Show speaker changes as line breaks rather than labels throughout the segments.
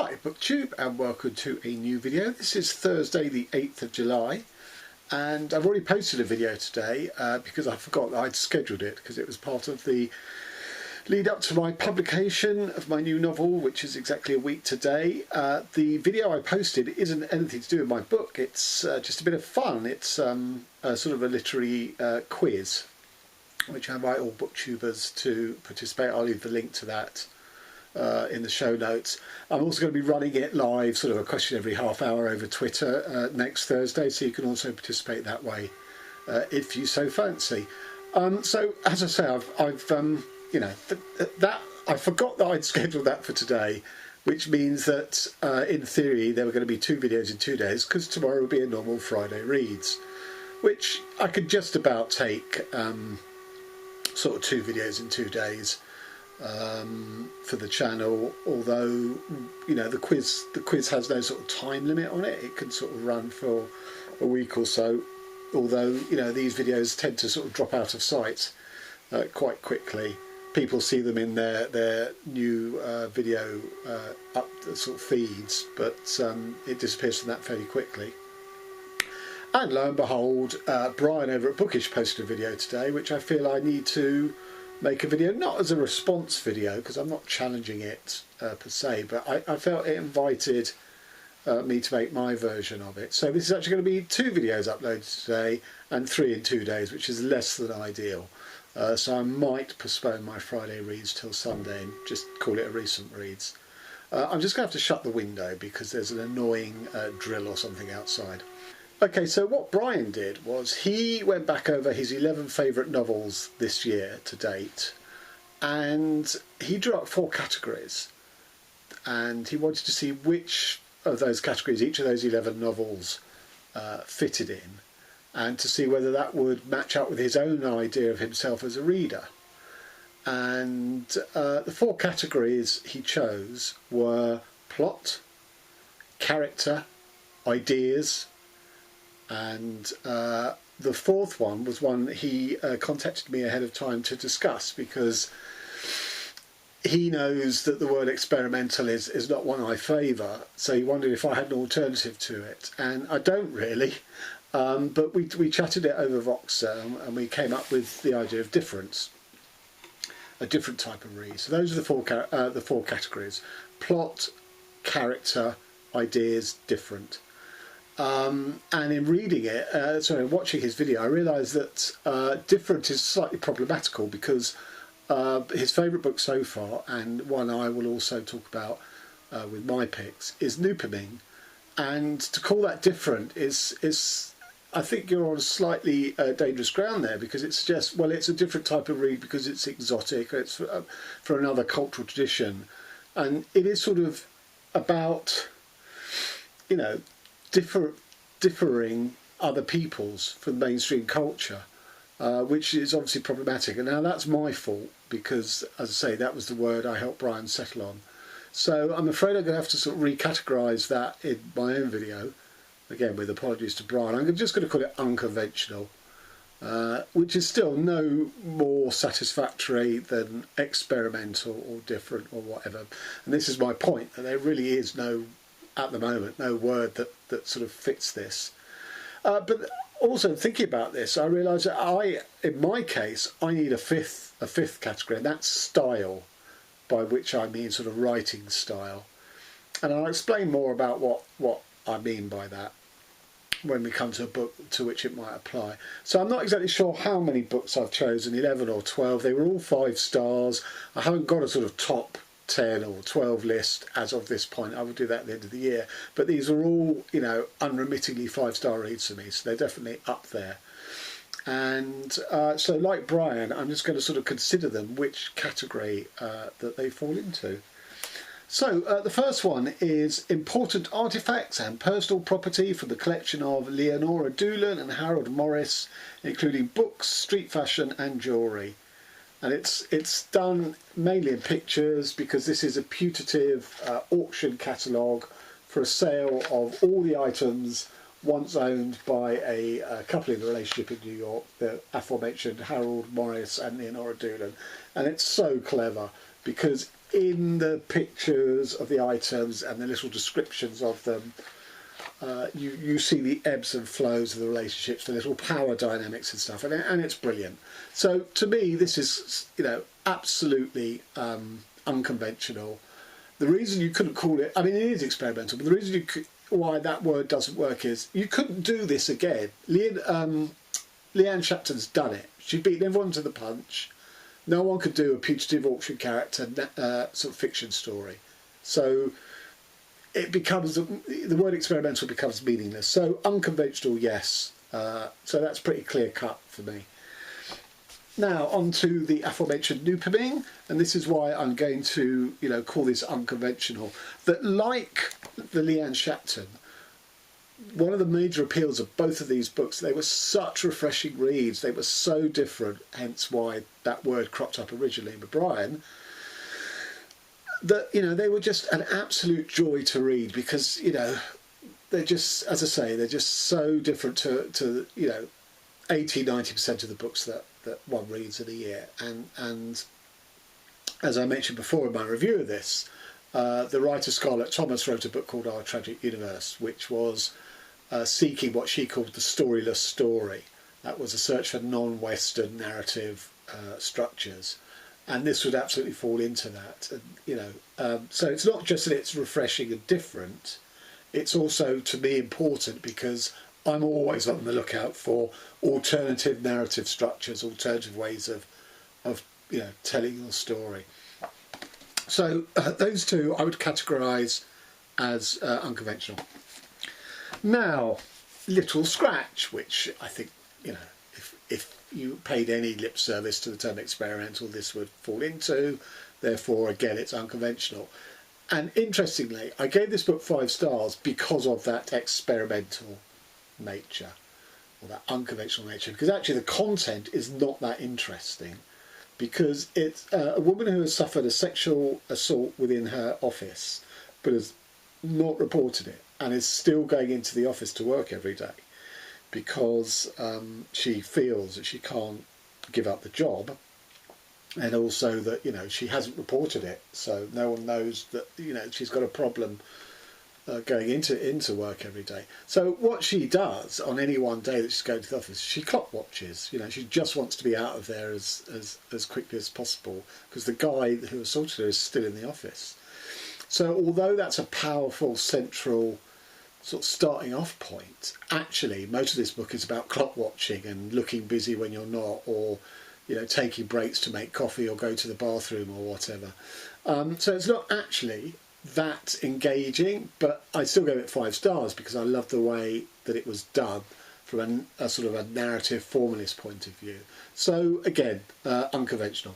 Hi BookTube, and welcome to a new video. This is Thursday the 8th of July, and I've already posted a video today because I forgot that I'd scheduled it, because it was part of the lead up to my publication of my new novel, which is exactly a week today. The video I posted isn't anything to do with my book, it's just a bit of fun. It's sort of a literary quiz, which I invite all booktubers to participate. I'll leave the link to that in the show notes. I'm also going to be running it live, sort of a question every half hour over Twitter next Thursday, so you can also participate that way if you so fancy. So as I say, I've you know, I forgot that I'd scheduled that for today, which means that in theory there were going to be 2 videos in 2 days, because tomorrow will be a normal Friday Reads, which I could just about take sort of 2 videos in 2 days for the channel, although, you know, the quiz has no sort of time limit on it. It can sort of run for a week or so, although, you know, these videos tend to sort of drop out of sight quite quickly. People see them in their new video up sort of feeds, but it disappears from that fairly quickly. And lo and behold, Brian over at Bookish posted a video today, which I feel I need to make a video, not as a response video, because I'm not challenging it per se, but I felt it invited me to make my version of it. So this is actually going to be 2 videos uploaded today, and 3 in 2 days, which is less than ideal. So I might postpone my Friday Reads till Sunday and just call it a recent reads. I'm just going to have to shut the window because there's an annoying drill or something outside. Okay, so what Brian did was he went back over his 11 favourite novels this year to date, and he drew up 4 categories, and he wanted to see which of those categories each of those 11 novels fitted in, and to see whether that would match up with his own idea of himself as a reader. And the 4 categories he chose were plot, character, ideas, and the 4th one was one he contacted me ahead of time to discuss, because he knows that the word experimental is not one I favour, so he wondered if I had an alternative to it, and I don't really. But we chatted it over Voxer, and we came up with the idea of difference, a different type of read. So those are the 4 categories: plot, character, ideas, different. And in reading it, watching his video, I realised that different is slightly problematical, because his favourite book so far, and one I will also talk about with my picks, is Nupamine. And to call that different is I think you're on slightly dangerous ground there, because it suggests, well, it's a different type of read because it's exotic, or it's for another cultural tradition, and it is sort of about, you know, differing other peoples from mainstream culture, which is obviously problematic. And now that's my fault, because, as I say, that was the word I helped Brian settle on. So I'm afraid I'm going to have to sort of recategorise that in my own video, again with apologies to Brian. I'm just going to call it unconventional, which is still no more satisfactory than experimental or different or whatever. And this is my point, that there really is no, at the moment, no word that sort of fits this. But also thinking about this, I realise that in my case, I need a fifth category, and that's style, by which I mean sort of writing style. And I'll explain more about what I mean by that when we come to a book to which it might apply. So I'm not exactly sure how many books I've chosen, 11 or 12. They were all 5 stars. I haven't got a sort of top 10 or 12 list as of this point. I will do that at the end of the year. But these are all, you know, unremittingly 5-star reads for me, so they're definitely up there. And so, like Brian, I'm just going to sort of consider them, which category that they fall into. So the first one is Important Artifacts and Personal Property from the collection of Leonora Doolan and Harold Morris, including books, street fashion and jewellery. And it's done mainly in pictures, because this is a putative auction catalogue for a sale of all the items once owned by a couple in a relationship in New York, the aforementioned Harold Morris and Leonora Doolan. And it's so clever, because in the pictures of the items and the little descriptions of them, you see the ebbs and flows of the relationships, the little power dynamics and stuff, and it's brilliant. So to me, this is, you know, absolutely unconventional. The reason you couldn't call it, I mean, it is experimental, but the reason why that word doesn't work is you couldn't do this again. Lenne Shapton's done it. She's beaten everyone to the punch. No one could do a putative auction character sort of fiction story. So it becomes, the word experimental becomes meaningless. So unconventional, yes. So that's pretty clear cut for me. Now on to the aforementioned Nupaming, and this is why I'm going to, you know, call this unconventional. That, like the Lenne Shapton, one of the major appeals of both of these books, they were such refreshing reads. They were so different, hence why that word cropped up originally with Brian. That, you know, they were just an absolute joy to read because, you know, they're just, as I say, they're just so different to you know, 80–90% of the books that one reads in a year. And as I mentioned before in my review of this, the writer Scarlett Thomas wrote a book called Our Tragic Universe, which was seeking what she called the storyless story. That was a search for non-Western narrative structures. And this would absolutely fall into that. And, you know, so it's not just that it's refreshing and different, it's also, to me, important because I'm always on the lookout for alternative narrative structures, alternative ways of you know, telling your story. So those two I would categorise as unconventional. Now, Little Scratch, which I think, you know, if you paid any lip service to the term experimental, this would fall into. Therefore, again, it's unconventional. And interestingly, I gave this book 5 stars because of that experimental nature, or that unconventional nature, because actually the content is not that interesting, because it's a woman who has suffered a sexual assault within her office but has not reported it and is still going into the office to work every day because she feels that she can't give up the job, and also that, you know, she hasn't reported it, so no one knows that, you know, she's got a problem going into work every day. So what she does on any one day that she's going to the office, she clock watches. You know, she just wants to be out of there as quickly as possible because the guy who assaulted her is still in the office. So although that's a powerful central sort of starting off point, actually most of this book is about clock watching and looking busy when you're not, or, you know, taking breaks to make coffee or go to the bathroom or whatever. So it's not actually that engaging, but I still gave it 5 stars because I love the way that it was done from a sort of a narrative formalist point of view. So again, unconventional.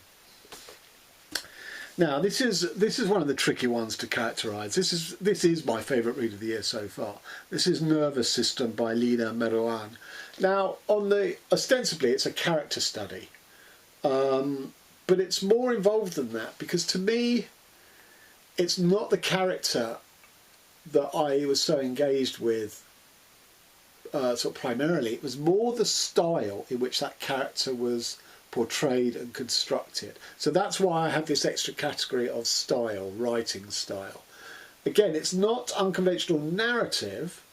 Now this is one of the tricky ones to characterise. This is my favourite read of the year so far. This is Nervous System by Lenne Shapton. Now ostensibly it's a character study, but it's more involved than that, because to me it's not the character that I was so engaged with sort of primarily. It was more the style in which that character was portrayed and constructed. So that's why I have this extra category of style, writing style. Again, it's not unconventional narrative,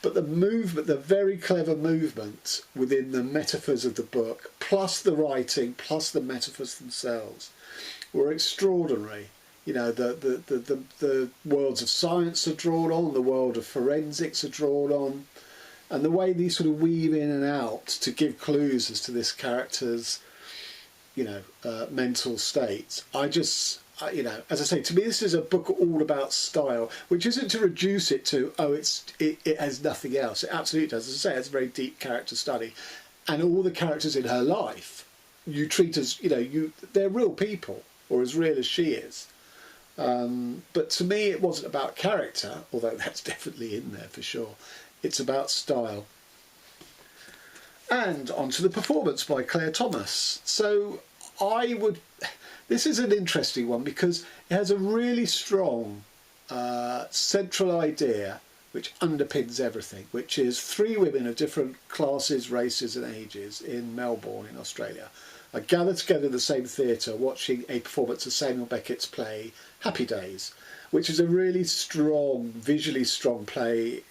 but the movement, the very clever movement within the metaphors of the book, plus the writing, plus the metaphors themselves, were extraordinary. You know, the worlds of science are drawn on, the world of forensics are drawn on, and the way these sort of weave in and out to give clues as to this character's, you know, mental states. You know, as I say, to me this is a book all about style, which isn't to reduce it to, oh, it has nothing else. It absolutely does. As I say, it's a very deep character study, and all the characters in her life you treat as, you know, they're real people, or as real as she is. But to me it wasn't about character, although that's definitely in there for sure. It's about style. And on to the performance by Claire Thomas. So this is an interesting one because it has a really strong central idea which underpins everything, which is 3 women of different classes, races and ages in Melbourne in Australia, are gathered together in the same theatre watching a performance of Samuel Beckett's play Happy Days, which is a really strong, visually strong play.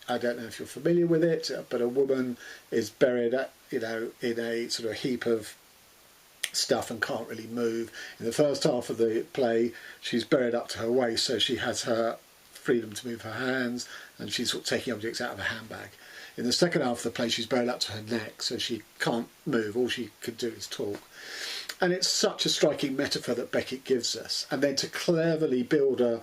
I don't know if you're familiar with it, but a woman is buried, in a sort of heap of stuff and can't really move. In the first half of the play, she's buried up to her waist, so she has her freedom to move her hands, and she's sort of taking objects out of a handbag. In the second half of the play, she's buried up to her neck, so she can't move. All she could do is talk. And it's such a striking metaphor that Beckett gives us. And then to cleverly build a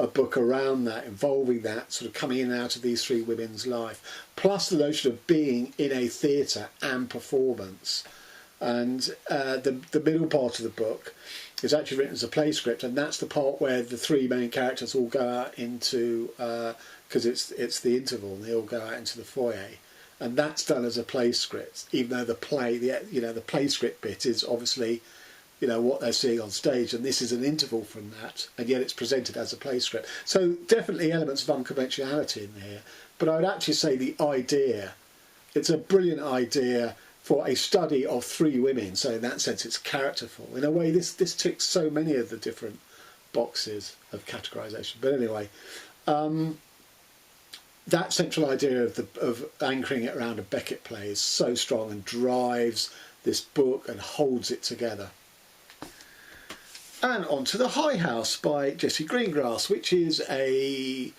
book around that, involving that, sort of coming in and out of these three women's life, plus the notion of being in a theatre and performance. And the middle part of the book is actually written as a play script, and that's the part where the three main characters all go out into, because it's the interval, and they all go out into the foyer, and that's done as a play script. Even though the play script bit is obviously, what they're seeing on stage, and this is an interval from that, and yet it's presented as a play script. So definitely elements of unconventionality in here, but I would actually say the idea, it's a brilliant idea for a study of three women, so in that sense it's characterful. In a way, this ticks so many of the different boxes of categorisation. But anyway, that central idea of anchoring it around a Beckett play is so strong and drives this book and holds it together. And on to The High House by Jessie Greengrass, which is a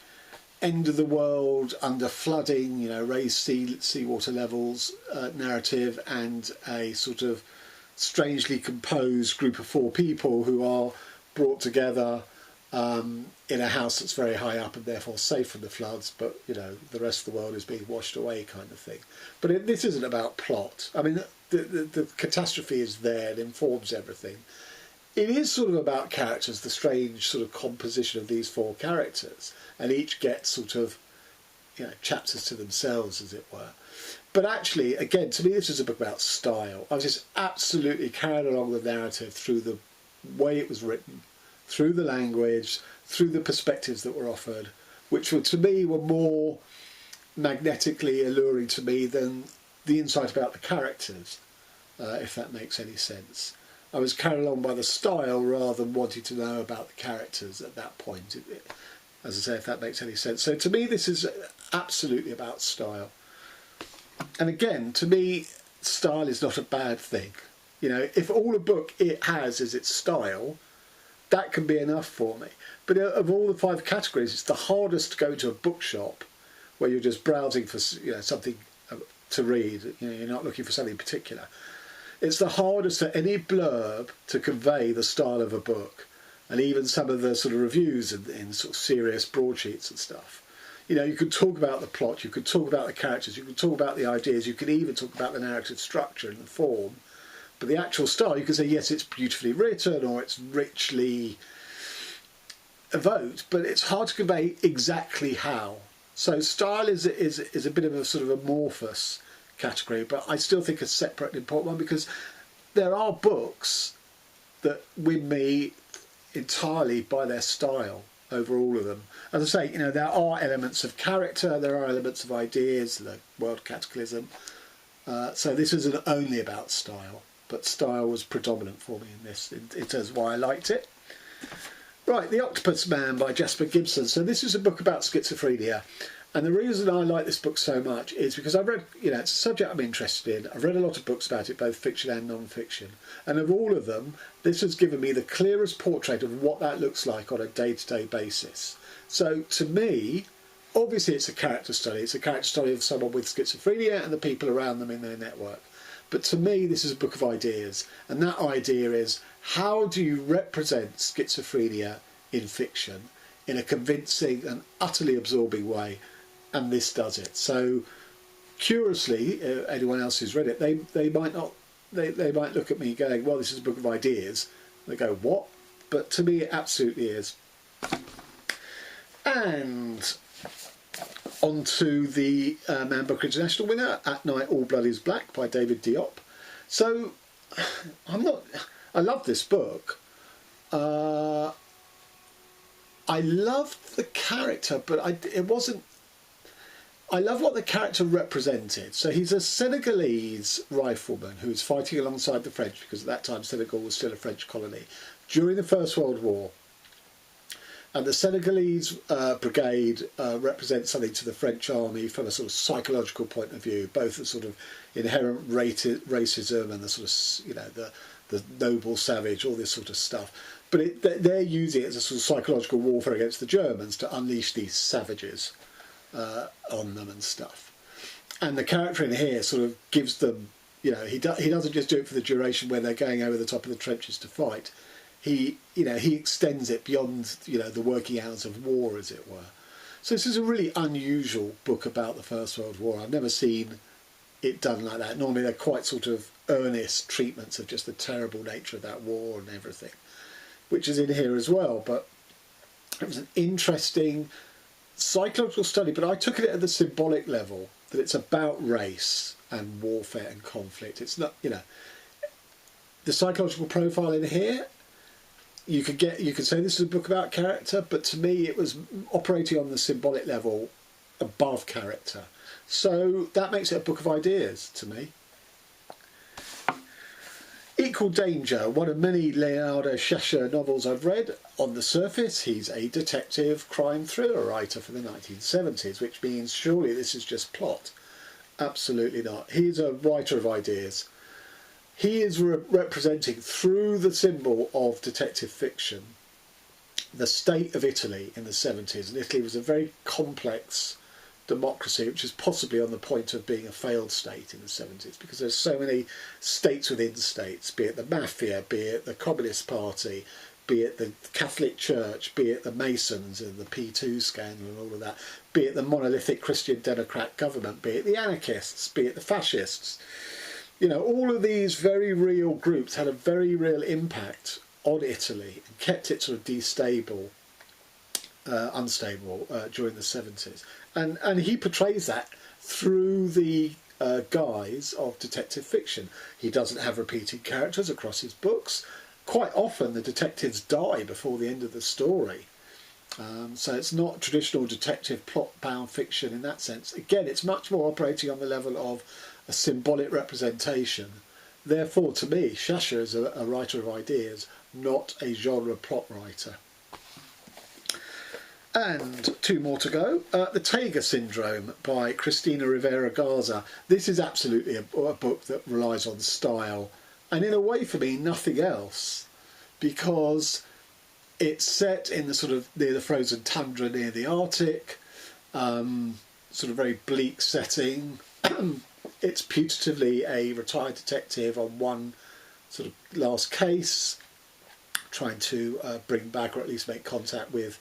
end of the world under flooding, raised seawater levels narrative, and a sort of strangely composed group of four people who are brought together in a house that's very high up and therefore safe from the floods, but the rest of the world is being washed away, kind of thing. But this isn't about plot. I mean, the catastrophe is there, it informs everything. It is sort of about characters, the strange sort of composition of these four characters, and each gets sort of, chapters to themselves, as it were. But actually, again, to me, this is a book about style. I was just absolutely carried along the narrative through the way it was written, through the language, through the perspectives that were offered, which were, to me, were more magnetically alluring to me than the insight about the characters, if that makes any sense. I was carried along by the style rather than wanting to know about the characters at that point, as I say, if that makes any sense. So to me, this is absolutely about style. And again, to me, style is not a bad thing. If all a book it has is its style, that can be enough for me. But of all the five categories, it's the hardest to go to a bookshop where you're just browsing for something to read. You're not looking for something particular. It's the hardest for any blurb to convey the style of a book, and even some of the sort of reviews in sort of serious broadsheets and stuff. You could talk about the plot, you could talk about the characters, you could talk about the ideas, you could even talk about the narrative structure and the form. But the actual style, you could say, yes, it's beautifully written or it's richly evoked, but it's hard to convey exactly how. So style is a bit of a sort of amorphous category, but I still think a separate and important one, because there are books that win me entirely by their style over all of them. As I say, there are elements of character, there are elements of ideas, the world cataclysm. So this isn't only about style, but style was predominant for me in this, in terms of why I liked it. Right, The Octopus Man by Jasper Gibson. So this is a book about schizophrenia. And the reason I like this book so much is because I've read, it's a subject I'm interested in. I've read a lot of books about it, both fiction and non-fiction. And of all of them, this has given me the clearest portrait of what that looks like on a day-to-day basis. So to me, obviously it's a character study. It's a character study of someone with schizophrenia and the people around them in their network. But to me, this is a book of ideas. And that idea is, how do you represent schizophrenia in fiction in a convincing and utterly absorbing way? And this does it. So curiously, anyone else who's read it, they might not, they might look at me going, well, this is a book of ideas. They go, what? But to me, it absolutely is. And on to the Man Booker International winner, At Night All Blood Is Black by David Diop. So I love this book. I loved the character, but it wasn't I love what the character represented. So he's a Senegalese rifleman who's fighting alongside the French, because at that time Senegal was still a French colony, during the First World War. And the Senegalese brigade represents something to the French army from a sort of psychological point of view, both the sort of inherent racism and the sort of, you know, the noble savage, all this sort of stuff. But they're using it as a sort of psychological warfare against the Germans to unleash these savages on them and stuff. And the character in here sort of gives them, you know, he doesn't just do it for the duration where they're going over the top of the trenches to fight. He extends it beyond, you know, the working hours of war, as it were. So this is a really unusual book about the First World War. I've never seen it done like that. Normally they're quite sort of earnest treatments of just the terrible nature of that war and everything, which is in here as well. But it was an interesting psychological study, but I took it at the symbolic level, that it's about race and warfare and conflict. It's not, you know, the psychological profile in here, you could say this is a book about character, but to me it was operating on the symbolic level above character. So that makes it a book of ideas to me. Equal Danger, one of many Lenne Shapton novels I've read. On the surface, he's a detective crime thriller writer for the 1970s, which means surely this is just plot. Absolutely not. He's a writer of ideas. He is representing, through the symbol of detective fiction, the state of Italy in the 70s. And Italy was a very complex democracy, which is possibly on the point of being a failed state in the 70s, because there's so many states within states, be it the mafia, be it the Communist Party, be it the Catholic Church, be it the Masons and the P2 scandal and all of that, be it the monolithic Christian Democrat government, be it the anarchists, be it the fascists. You know, all of these very real groups had a very real impact on Italy and kept it sort of unstable during the 70s. And he portrays that through the guise of detective fiction. He doesn't have repeating characters across his books. Quite often the detectives die before the end of the story. So it's not traditional detective plot-bound fiction in that sense. Again, it's much more operating on the level of a symbolic representation. Therefore, to me, Shapton is a writer of ideas, not a genre plot writer. And two more to go. The Taiga Syndrome by Cristina Rivera Garza. This is absolutely a book that relies on style, and in a way for me nothing else, because it's set in the sort of near the frozen tundra near the Arctic, sort of very bleak setting. It's putatively a retired detective on one sort of last case, trying to bring back or at least make contact with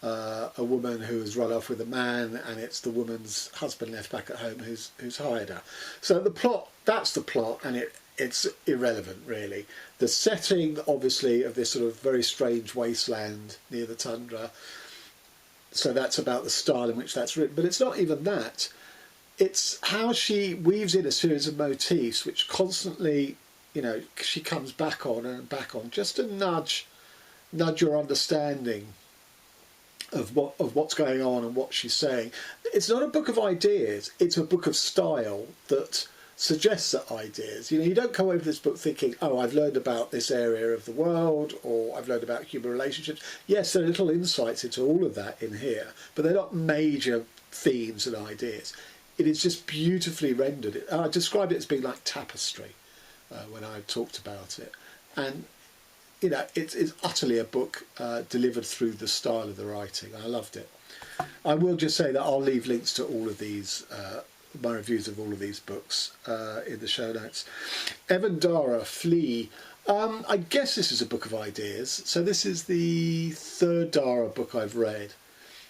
a woman who has run off with a man, and it's the woman's husband left back at home who's hired her. So the plot, that's the plot, and it's irrelevant really. The setting, obviously, of this sort of very strange wasteland near the tundra, so that's about the style in which that's written, but it's not even that. It's how she weaves in a series of motifs which constantly, you know, she comes back on and back on, just to nudge your understanding of what's going on and what she's saying. It's not a book of ideas, it's a book of style that suggests that ideas. You know, you don't come away with this book thinking, oh, I've learned about this area of the world, or I've learned about human relationships. Yes, there are little insights into all of that in here, but they're not major themes and ideas. It is just beautifully rendered. I described it as being like tapestry when I talked about it. And you know, it's utterly a book delivered through the style of the writing. I loved it. I will just say that I'll leave links to all of these, my reviews of all of these books in the show notes. Evan Dara, Flee. I guess this is a book of ideas. So this is the third Dara book I've read.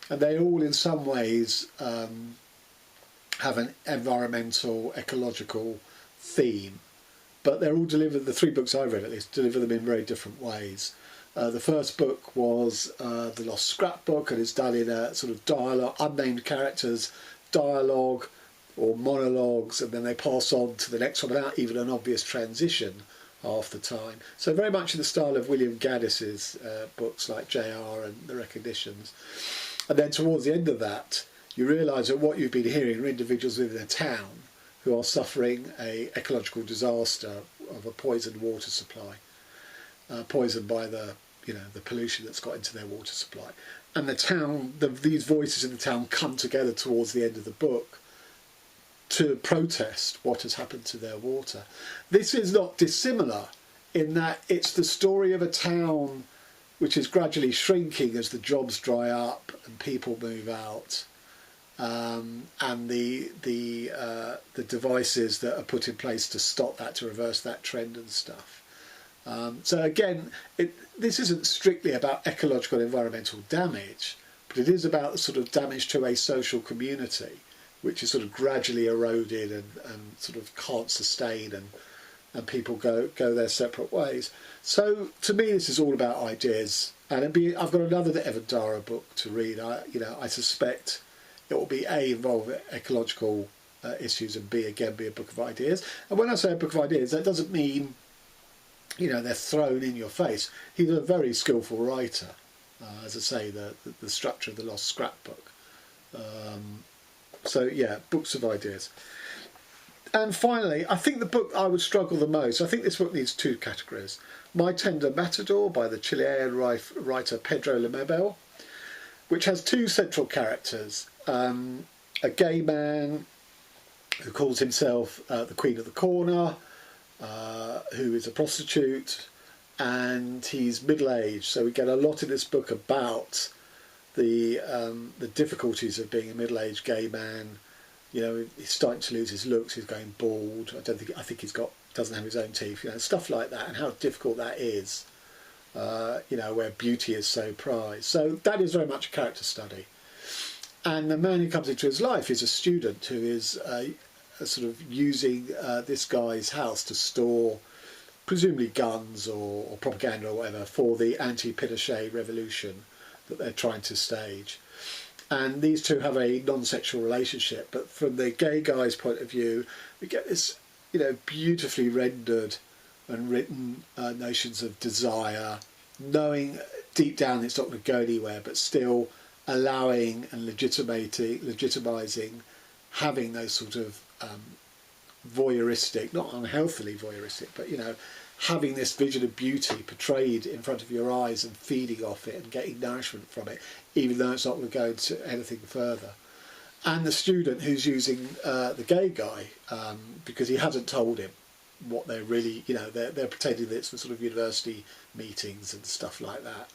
And they all in some ways have an environmental, ecological theme. But they're all delivered, the three books I've read at least, deliver them in very different ways. The first book was The Lost Scrapbook, and it's done in a sort of dialogue, unnamed characters, dialogue or monologues, and then they pass on to the next one without even an obvious transition half the time. So very much in the style of William Gaddis's books like JR and The Recognitions. And then towards the end of that, you realise that what you've been hearing are individuals within a town who are suffering a ecological disaster of a poisoned water supply, poisoned by the pollution that's got into their water supply. And the town, these voices in the town come together towards the end of the book to protest what has happened to their water. This is not dissimilar in that it's the story of a town which is gradually shrinking as the jobs dry up and people move out, and the devices that are put in place to stop that, to reverse that trend and stuff. So again, this isn't strictly about ecological and environmental damage, but it is about the sort of damage to a social community which is sort of gradually eroded and sort of can't sustain, and people go their separate ways. So to me, this is all about ideas, and I've got another Evan Dara book to read. I suspect it will be A, involve ecological issues, and B, again, be a book of ideas. And when I say a book of ideas, that doesn't mean they're thrown in your face. He's a very skillful writer. As I say, the structure of the Lost Scrapbook. So yeah, books of ideas. And finally, I think the book I would struggle the most, I think this book needs two categories. My Tender Matador by the Chilean writer Pedro Lemebel, which has two central characters. A gay man who calls himself the Queen of the Corner, who is a prostitute, and he's middle-aged. So we get a lot in this book about the difficulties of being a middle-aged gay man. He's starting to lose his looks. He's going bald. I think doesn't have his own teeth. Stuff like that, and how difficult that is. Where beauty is so prized. So that is very much a character study. And the man who comes into his life is a student who is sort of using this guy's house to store presumably guns or propaganda or whatever for the anti-Pinochet revolution that they're trying to stage. And these two have a non-sexual relationship, but from the gay guy's point of view, we get this, beautifully rendered and written notions of desire, knowing deep down it's not going to go anywhere, but still allowing and legitimising having those sort of voyeuristic, not unhealthily voyeuristic, but having this vision of beauty portrayed in front of your eyes and feeding off it and getting nourishment from it, even though it's not going to go into anything further. And the student who's using the gay guy because he hasn't told him what they're really, they're pretending that it's for sort of university meetings and stuff like that.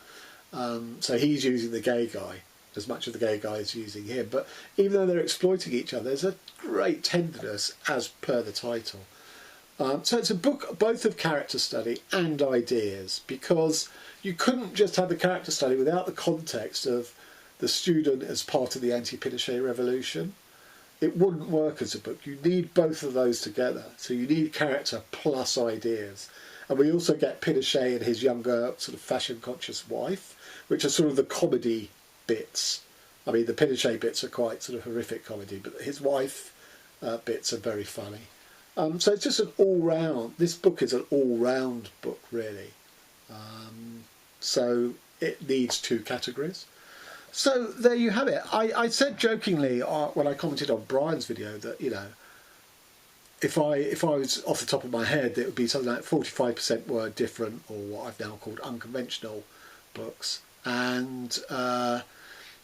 So he's using the gay guy as much as the gay guy is using him. But even though they're exploiting each other, there's a great tenderness as per the title. So it's a book both of character study and ideas, because you couldn't just have the character study without the context of the student as part of the anti-Pinochet revolution. It wouldn't work as a book. You need both of those together. So you need character plus ideas. And we also get Pinochet and his younger sort of fashion-conscious wife, which are sort of the comedy bits. I mean, the Pinochet bits are quite sort of horrific comedy, but his wife bits are very funny. So it's just an all-round, this book is an all-round book, really. So it needs two categories. So there you have it. I said jokingly when I commented on Brian's video that, if I was off the top of my head, it would be something like 45% were different, or what I've now called unconventional books, and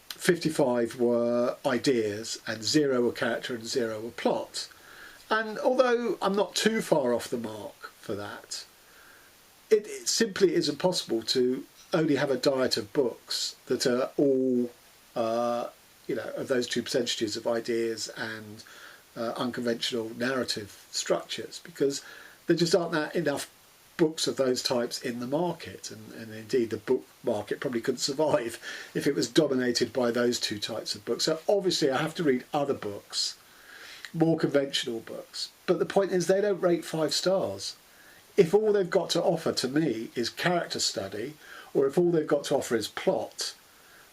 55 were ideas, and 0 were character and 0 were plot. And although I'm not too far off the mark for that, it simply isn't possible to only have a diet of books that are all, of those two percentages of ideas and unconventional narrative structures, because there just aren't that enough books of those types in the market, and indeed the book market probably couldn't survive if it was dominated by those two types of books. So obviously I have to read other books, more conventional books, but the point is they don't rate 5 stars. If all they've got to offer to me is character study, or if all they've got to offer is plot,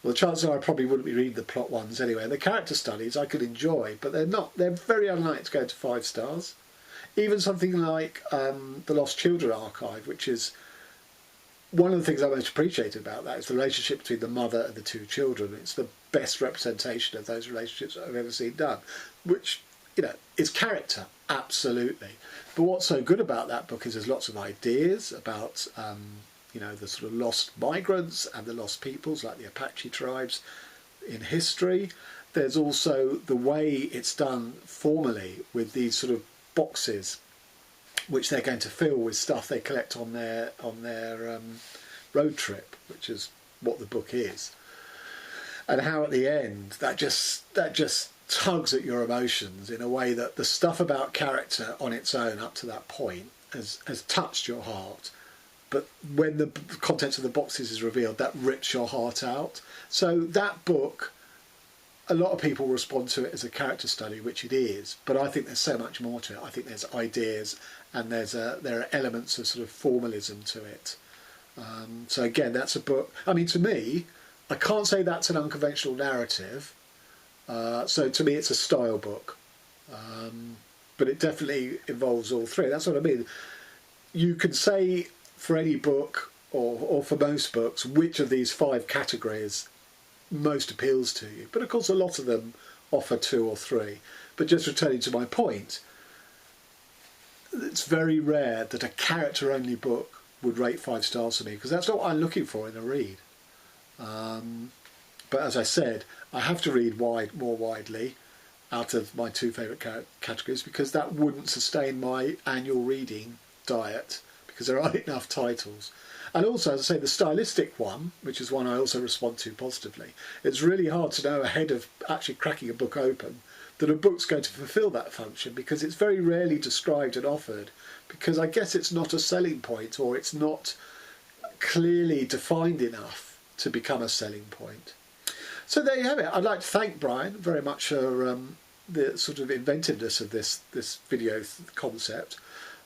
well, the chances are I probably wouldn't be reading the plot ones anyway. And the character studies I could enjoy, but they're very unlikely to go to 5 stars. Even something like the Lost Children archive, which is one of the things I most appreciated about that, is the relationship between the mother and the 2 children. It's the best representation of those relationships I've ever seen done, which, you know, is character, absolutely. But what's so good about that book is there's lots of ideas about, you know, the sort of lost migrants and the lost peoples, like the Apache tribes in history. There's also the way it's done formally with these sort of boxes, which they're going to fill with stuff they collect on their road trip, which is what the book is. And how at the end that just tugs at your emotions in a way that the stuff about character on its own up to that point has touched your heart, but when the contents of the boxes is revealed, that rips your heart out. So that book, a lot of people respond to it as a character study, which it is, but I think there's so much more to it. I think there's ideas, and there are elements of sort of formalism to it. So again, that's a book, I mean, to me, I can't say that's an unconventional narrative. So to me, it's a style book, but it definitely involves all three. That's what I mean. You can say for any book, or for most books, which of these 5 categories most appeals to you. But of course, a lot of them offer 2 or 3. But just returning to my point, it's very rare that a character-only book would rate 5 stars for me, because that's not what I'm looking for in a read. But as I said, I have to read more widely out of my 2 favourite categories, because that wouldn't sustain my annual reading diet, because there aren't enough titles. And also, as I say, the stylistic one, which is one I also respond to positively, it's really hard to know ahead of actually cracking a book open that a book's going to fulfil that function, because it's very rarely described and offered, because I guess it's not a selling point, or it's not clearly defined enough to become a selling point. So there you have it. I'd like to thank Brian very much for the sort of inventiveness of this video concept.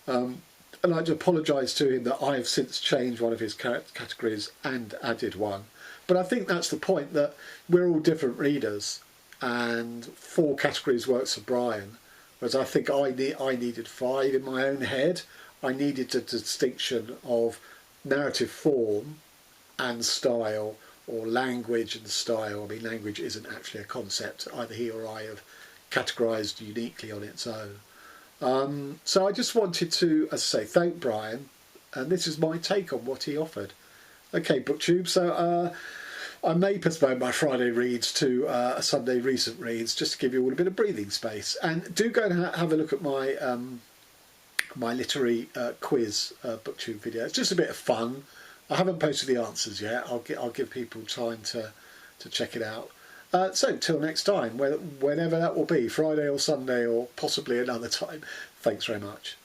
I'd like to apologise to him that I have since changed one of his categories and added one. But I think that's the point, that we're all different readers, and 4 categories works for Brian, whereas I think I needed 5 in my own head. I needed a distinction of narrative form and style, or language and style. I mean, language isn't actually a concept either he or I have categorised uniquely on its own. So I just wanted to, as I say, thank Brian, and this is my take on what he offered. Okay, BookTube, so I may postpone my Friday reads to a Sunday recent reads, just to give you all a bit of breathing space. And do go and have a look at my my literary quiz BookTube video. It's just a bit of fun. I haven't posted the answers yet. I'll give people time to check it out. So till next time, whenever that will be, Friday or Sunday or possibly another time. Thanks very much.